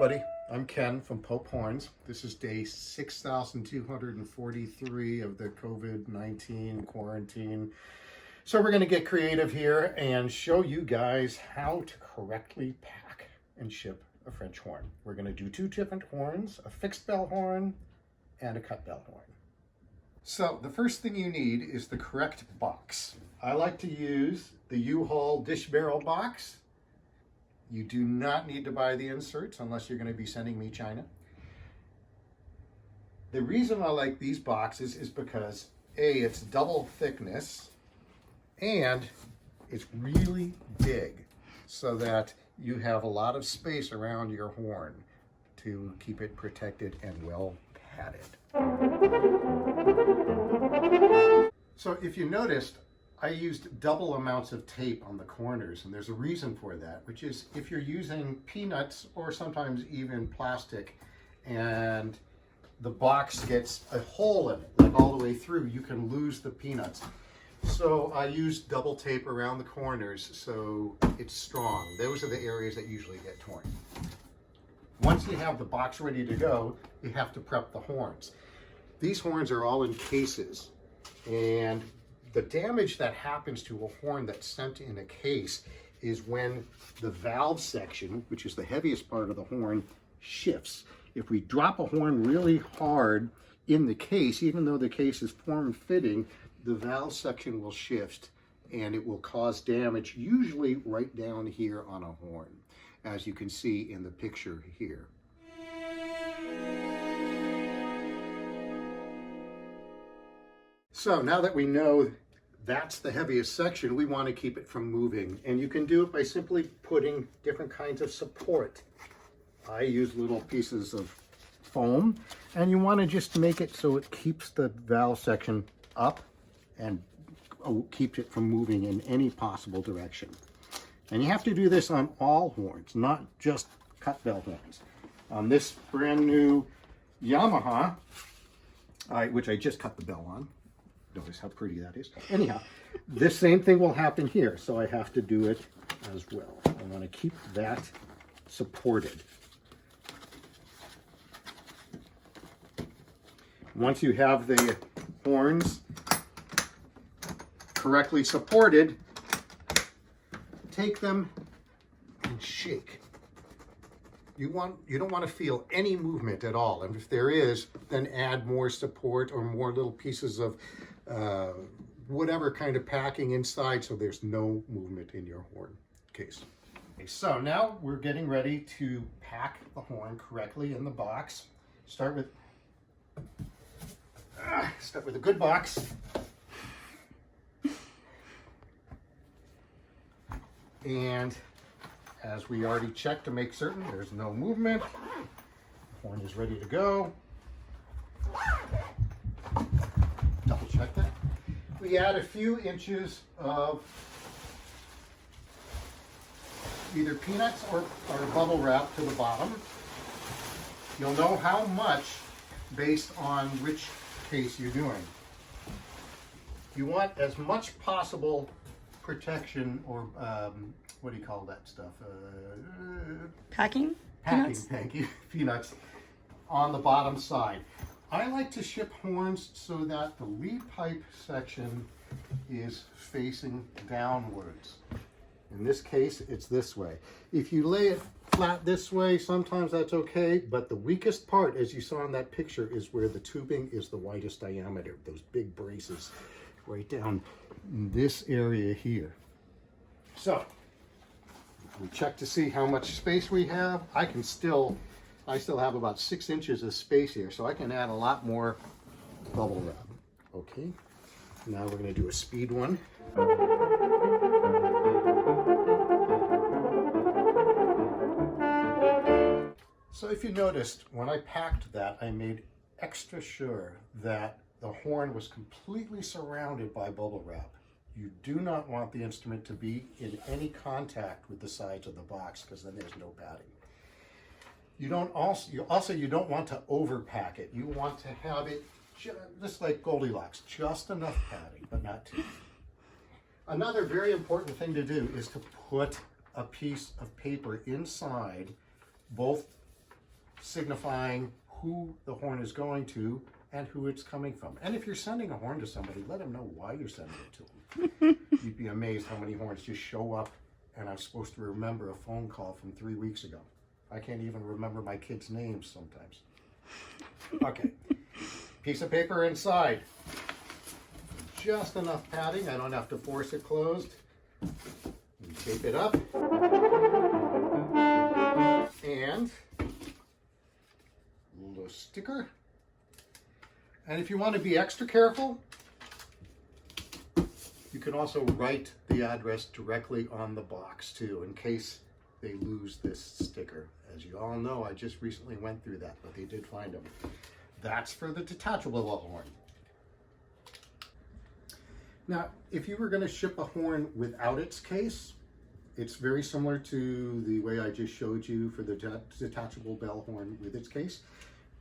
everybody. I'm Ken from Pope Horns. This is day 6,243 of the COVID-19 quarantine. So we're going to get creative here and show you guys how to correctly pack and ship a French horn. We're going to do two different horns, a fixed bell horn and a cut bell horn. So the first thing you need is the correct box. I like to use the U-Haul dish barrel box. You do not need to buy the inserts unless you're going to be sending me China. The reason I like these boxes is because A, it's double thickness and it's really big so that you have a lot of space around your horn to keep it protected and well padded. So if you noticed, I used double amounts of tape on the corners, and there's a reason for that, which is if you're using peanuts or sometimes even plastic and the box gets a hole in it, like all the way through, you can lose the peanuts. So I used double tape around the corners so it's strong. Those are the areas that usually get torn. Once you have the box ready to go, you have to prep the horns. These horns are all in cases, and the damage that happens to a horn that's sent in a case is when the valve section, which is the heaviest part of the horn, shifts. If we drop a horn really hard in the case, even though the case is form-fitting, the valve section will shift and it will cause damage, usually right down here on a horn, as you can see in the picture here. So now that we know that's the heaviest section, we want to keep it from moving. And you can do it by simply putting different kinds of support. I use little pieces of foam, and you want to just make it so it keeps the valve section up and keeps it from moving in any possible direction. And you have to do this on all horns, not just cut bell horns. On this brand new Yamaha, which I just cut the bell on. Notice how pretty that is. Anyhow, this same thing will happen here, so I have to do it as well. I want to keep that supported. Once you have the horns correctly supported, take them and shake. You don't want to feel any movement at all, and if there is, then add more support or more little pieces of whatever kind of packing inside so there's no movement in your horn case. Okay, so now we're getting ready to pack the horn correctly in the box. Start with a good box. And as we already checked to make certain there's no movement, the horn is ready to go. Double check that. We add a few inches of either peanuts or bubble wrap to the bottom. You'll know how much based on which case you're doing. You want as much possible protection, or what do you call that stuff? Packing? Packing, Peanuts? thank you. Peanuts on the bottom side. I like to ship horns so that the lead pipe section is facing downwards. In this case, it's this way. If you lay it flat this way, sometimes that's okay, but the weakest part, as you saw in that picture, is where the tubing is the widest diameter, those big braces right down in this area here. So, we check to see how much space we have. I still have about 6 inches of space here, so I can add a lot more bubble wrap. Okay, now we're going to do a speed one. So if you noticed, when I packed that, I made extra sure that the horn was completely surrounded by bubble wrap. You do not want the instrument to be in any contact with the sides of the box, because then there's no padding. You don't want to overpack it. You want to have it just like Goldilocks, just enough padding, but not too. Another very important thing to do is to put a piece of paper inside both signifying who the horn is going to and who it's coming from. And if you're sending a horn to somebody, let them know why you're sending it to them. You'd be amazed how many horns just show up and I'm supposed to remember a phone call from 3 weeks ago. I can't even remember my kids' names sometimes. Okay, piece of paper inside. Just enough padding, I don't have to force it closed. You tape it up. And a little sticker. And if you want to be extra careful, you can also write the address directly on the box too, in case they lose this sticker. As you all know, I just recently went through that, but they did find them. That's for the detachable horn. Now, if you were going to ship a horn without its case, it's very similar to the way I just showed you for the detachable bell horn with its case.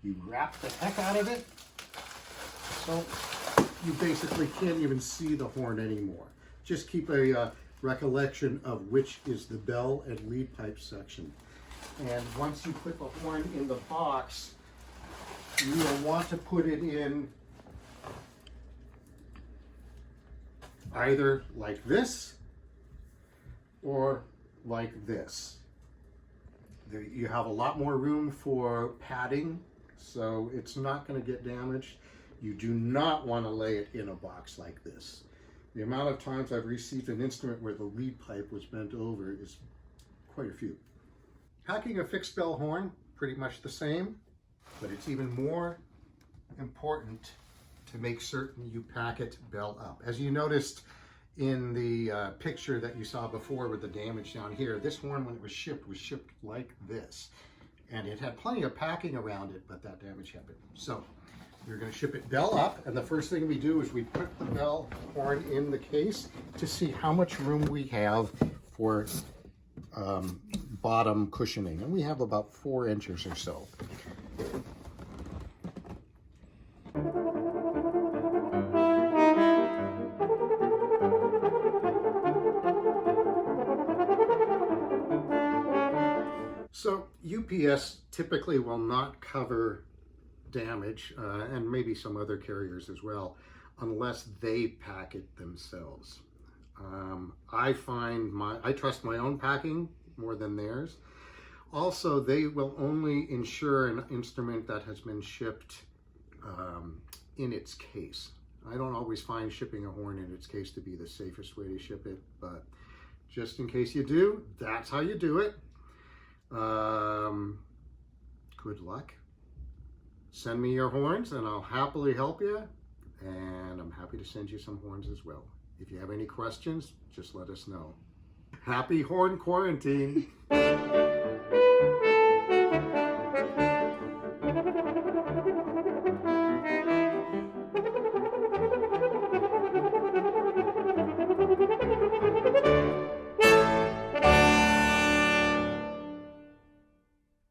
You wrap the heck out of it, so you basically can't even see the horn anymore. Just keep a recollection of which is the bell and lead pipe section. And once you put the horn in the box, you will want to put it in either like this or like this. You have a lot more room for padding, so it's not going to get damaged. You do not want to lay it in a box like this. The amount of times I've received an instrument where the lead pipe was bent over is quite a few. Packing a fixed bell horn, pretty much the same, but it's even more important to make certain you pack it bell up. As you noticed in the picture that you saw before with the damage down here, this horn, when it was shipped like this. And it had plenty of packing around it, but that damage happened. So we're going to ship it bell up, and the first thing we do is we put the bell horn in the case to see how much room we have for bottom cushioning. And we have about 4 inches or so. So UPS typically will not cover damage, and maybe some other carriers as well, unless they pack it themselves. I trust my own packing more than theirs. Also, they will only insure an instrument that has been shipped in its case. I don't always find shipping a horn in its case to be the safest way to ship it, but just in case you do, that's how you do it. Good luck. Send me your horns and I'll happily help you, and I'm happy to send you some horns as well. If you have any questions, just let us know. Happy horn quarantine.